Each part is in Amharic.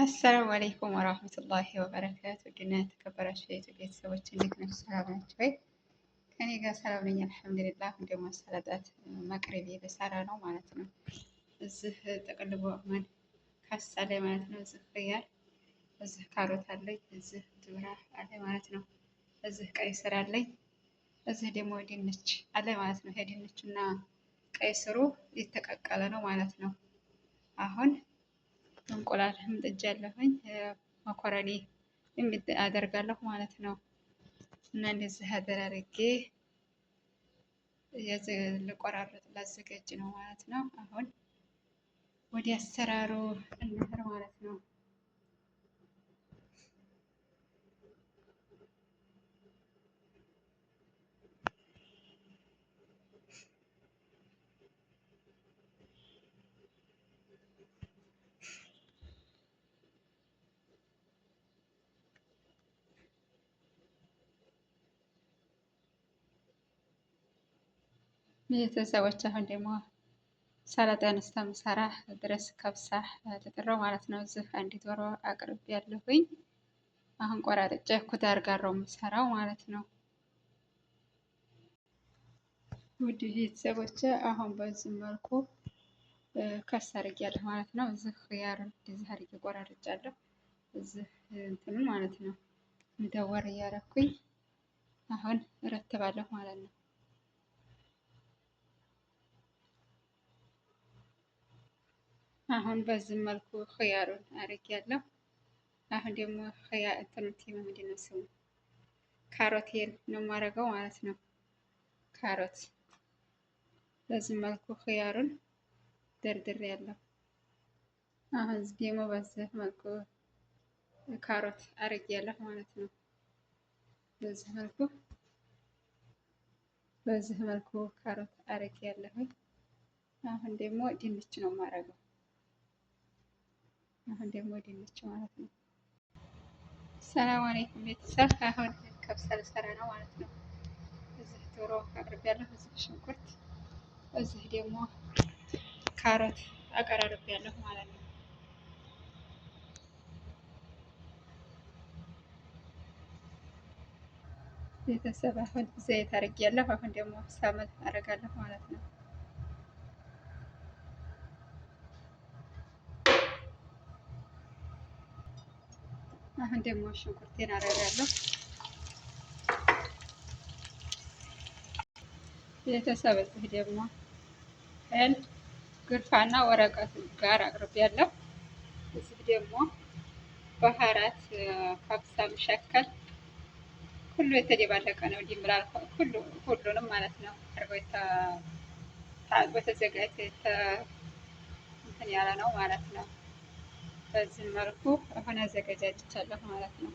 አሰላሙ አለይኩም ወራህመቱላሂ ወበረካቱ። ውድና የተከበራችሁ የኢትዮጵያ ቤተሰቦች እንዴት ናችሁ? ሰላም ናችሁ ወይ? ከኔ ጋር ሰላም ነኝ አልሐምዱሊላህ። አሁን ደግሞ ሰላጣት መቅረቢ ልሰራ ነው ማለት ነው። እዚህ ጥቅል ጎመን ካሳ ላይ ማለት ነው። እዚህ ኽያር፣ እዚህ ካሮት አለኝ፣ እዚህ ዱራ አለ ማለት ነው። እዚህ ቀይ ስር አለኝ፣ እዚህ ደግሞ ድንች አለ ማለት ነው። ይሄ ድንቹና ቀይ ስሩ የተቀቀለ ነው ማለት ነው። አሁን እንቁላል ምጥጃለሁኝ መኮረኒ አደርጋለሁ ማለት ነው። እና እንደዚህ አደራርጌ ልቆራረጥ ላዘጋጅ ነው ማለት ነው። አሁን ወደ አሰራሩ እንሄድ ማለት ነው። ቤተሰቦች አሁን ደግሞ ሰላጣን እስከምሰራ ድረስ ከብሳ ተጥረው ማለት ነው። እዚህ አንድ ዶሮ አቅርቤ ያለሁኝ አሁን ቆራርጬ ኩዳር ጋር ነው የምሰራው ማለት ነው። ውድ ቤተሰቦች አሁን በዚህ መልኩ ከስ አድርጌያለሁ ማለት ነው። እዚህ ኽያሩን እንደዚህ አድርጌ ቆራርጫለሁ። እዚህ እንትኑ ማለት ነው እንደወር እያረኩኝ አሁን እረትባለሁ ማለት ነው። አሁን በዚህ መልኩ ኽያሩን አድርጌያለሁ። አሁን ደግሞ ምንድን ነው ስሙ ካሮቴን ነው የማደርገው ማለት ነው። ካሮት በዚህ መልኩ ኽያሩን ደርድሬያለሁ። አሁን ደግሞ በዚህ መልኩ ካሮት አድርጌያለሁ ማለት ነው። በዚህ መልኩ ካሮት አድርጌያለሁ። አሁን ደግሞ ድንች ነው የማደርገው። አሁን ደግሞ ድንች ማለት ነው። ሰላም አለይኩም ቤተሰብ። አሁን ከብሳ ልሰራ ነው ማለት ነው። እዚህ ዶሮ አቅርቤያለሁ። እዚህ ሽንኩርት፣ እዚህ ደግሞ ካሮት አቀራርቤያለሁ ማለት ነው። ቤተሰብ አሁን ዘይት አድርጌያለሁ። አሁን ደግሞ ሳመት አደርጋለሁ ማለት ነው። አሁን ደግሞ ሽንኩርቴን አደርጋለሁ። ቤተሰብ እዚህ ደግሞ ህል ግርፋና ወረቀት ጋር አቅርቤያለሁ። እዚህ ደግሞ ባህራት ከብሳ መሸከል ሁሉ የተደባለቀ ነው። ዲምላል ሁሉንም ማለት ነው አድርጎ ታጥቦ ተዘጋጅቶ እንትን ያለ ነው ማለት ነው። በዚህ መልኩ አሁን አዘገጃጅቻለሁ ማለት ነው።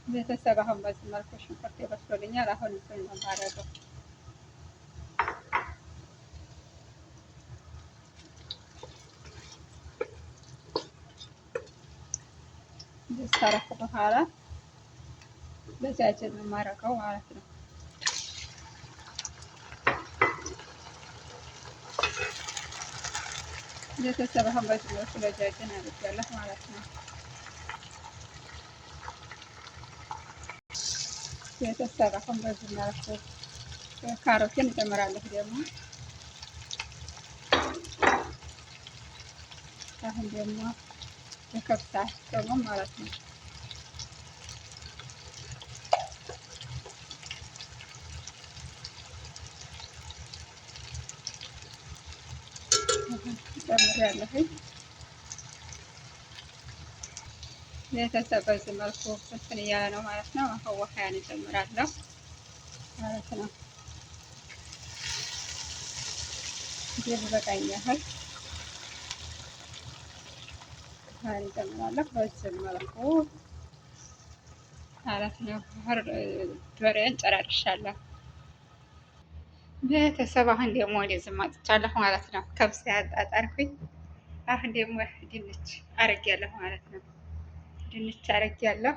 ቤተሰብ አሁን በዚህ መልኩ ሽንኩርት በስሎልኛል። አሁን እንትን ነው የማደርገው ካረኩ በኋላ በጃጅን ነው የማደርገው ማለት ነው። ቤተሰብ አሁን በዚህ መልኩ በጃጅን አድርጌያለሁ ማለት ነው። ቤተሰብ አሁን በዚህ መልኩ ካሮቴን እጨምራለሁ ደግሞ አሁን ደግሞ የከብሳ ቅመም ማለት ነው። ጨምሬያለሁኝ። ቤተሰብ በዚህ መልኩ እንትን እያለ ነው ማለት ነው። አሁን ውሃያን እጨምራለሁ ማለት ነው። ይህ በቃኝ ያህል ውሃን እጨምራለሁ በዚህ መልኩ ማለት ነው። ዶሮዬን ጨራርሻለሁ። ቤተሰብ አሁን ደግሞ ወደዚህ መጥቻለሁ ማለት ነው። ከብሳ ያጣጣርኩኝ አሁን ደግሞ ድንች አረጊያለሁ ማለት ነው። ድንች አረጊያለሁ።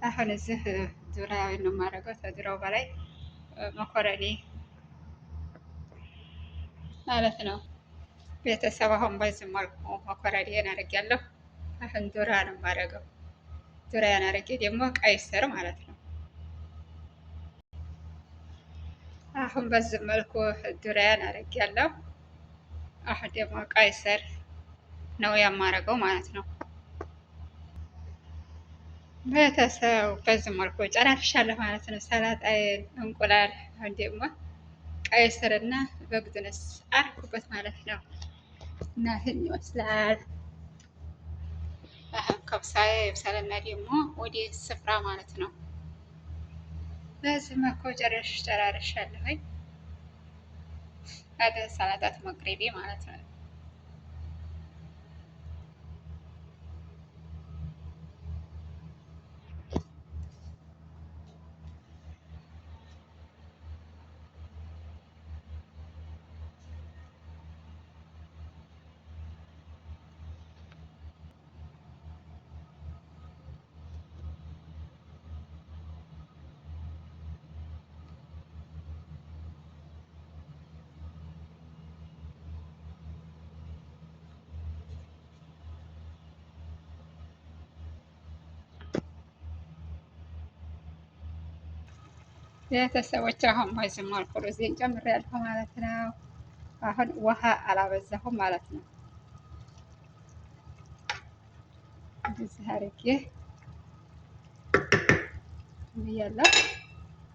አሁን እዚህ ዙሪያዊ ነው የማደርገው። ከዙሪያው በላይ መኮረኒ ማለት ነው። ቤተሰብ አሁን በዚህ መልኩ መኮረሪያን አድርጌያለሁ። አሁን ዙሪያ ነው የማደርገው። ዙሪያን አድርጌ ደግሞ ቀይ ስር ማለት ነው። አሁን በዚህ መልኩ ዙሪያን አድርጌያለሁ። አሁን ደግሞ ቀይ ስር ነው የማደርገው ማለት ነው። ቤተሰብ በዚህ መልኩ ጨራርሻለሁ ማለት ነው። ሰላጣዬን፣ እንቁላል፣ አሁን ደግሞ ቀይ ስርና በግድነስ አርኩበት ማለት ነው። እና ይህን ይመስላል። አሁን ከብሳዬ ይብሰልና ደግሞ ወደ ስፍራ ማለት ነው። በዚህ መልኩ ጨራርሻለሁኝ። ወደ ሰላጣት መቅረቤ ማለት ነው። ቤተሰቦች አሁን በዚህ መልኩ ሩዜን ጨምሬያለሁ ማለት ነው። አሁን ውሃ አላበዛሁም ማለት ነው። እንደዚህ አድርጌ ብያለሁ።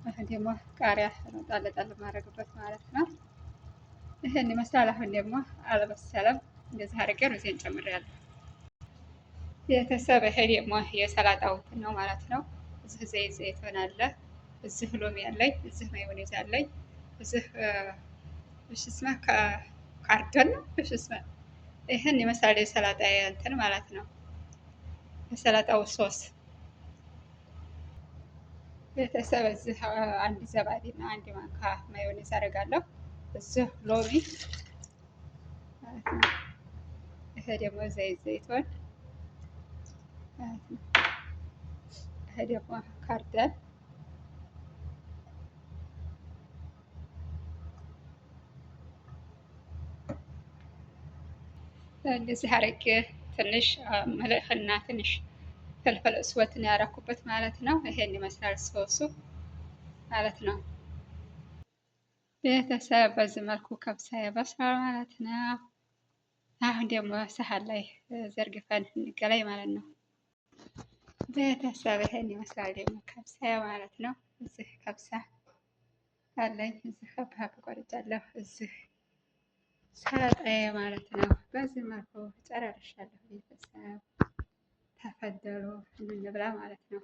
አሁን ደግሞ ቃሪያ ጣል ጣል ማድረግበት ማለት ነው። ይሄን ይመስላል። አሁን ደግሞ አልበሰለም። እንደዚህ አድርጌ ሩዜን ጨምሬያለሁ። ቤተሰብ ይሄ ደግሞ የሰላጣው ነው ማለት ነው። እዚህ ዘይት ዘይቱን አለ፣ እዚህ ሎሚ አለኝ፣ እዚህ ማዮኔዝ አለኝ፣ እዚህ እሺ እስማ ካርቶን ነው። እሺ እስማ ይሄን የመሳሌ ሰላጣ እንትን ማለት ነው። የሰላጣው ሶስ ቤተሰብ እዚህ አንድ ዘባዴ እና አንድ ማንካ ማዮኔዝ አደርጋለሁ። እዚህ ሎሚ ማለት ነው። ይሄ ደግሞ ዘይት ዘይቱን ማለት ነው። ይሄ ደግሞ ካርደን እንደዚህ አረቄ ትንሽ መልህና ትንሽ ፍልፍል እስወትን ያረኩበት ማለት ነው። ይሄን ይመስላል ሶሱ ማለት ነው። ቤተሰብ በዚህ መልኩ ከብሳ ያበስላል ማለት ነው። አሁን ደግሞ ሰሃን ላይ ዘርግፈን እንገላይ ማለት ነው። ቤተሰብ ይሄን ይመስላል ደግሞ ከብሳ ማለት ነው። እዚህ ከብሳ አለኝ፣ እዚህ ሀብሀብ ቆርጫለሁ፣ እዚህ ሰላጣዬ ማለት ነው። በዚህ መልኩ ጨራርሻለሁ። ቤተሰብ ተፈደሉ እንብላ ማለት ነው።